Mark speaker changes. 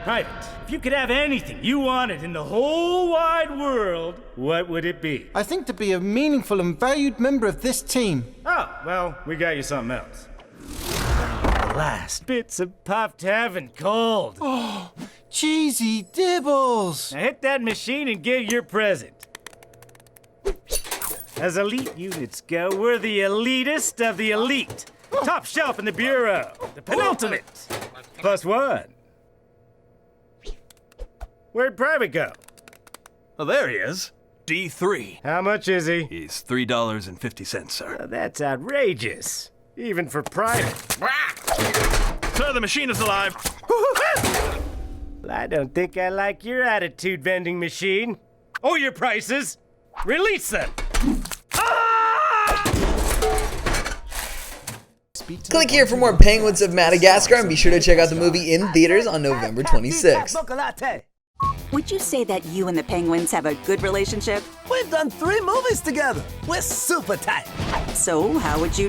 Speaker 1: Private, if you could have anything you wanted in the whole wide world, what would it be?
Speaker 2: I think to be a meaningful and valued member of this team.
Speaker 1: Oh, well, we got you something else. The last bits of puffed heaven cold.
Speaker 2: Oh, cheesy dibbles.
Speaker 1: Now hit that machine and get your present. As elite units go, we're the elitist of the elite. Top shelf in the bureau. The penultimate. +1. Where'd Private go?
Speaker 3: Oh, there he is. D3.
Speaker 1: How much is he?
Speaker 3: He's $3.50, sir.
Speaker 1: That's outrageous. Even for Private.
Speaker 3: Sir, the machine is alive.
Speaker 1: Well, I don't think I like your attitude, vending machine. Or your prices. Release them.
Speaker 4: Click here for more Penguins of Madagascar and be sure to check out the movie in theaters on November 26th.
Speaker 5: Would you say that you and the Penguins have a good relationship?
Speaker 6: We've done 3 movies together. We're super tight.
Speaker 5: So, how would you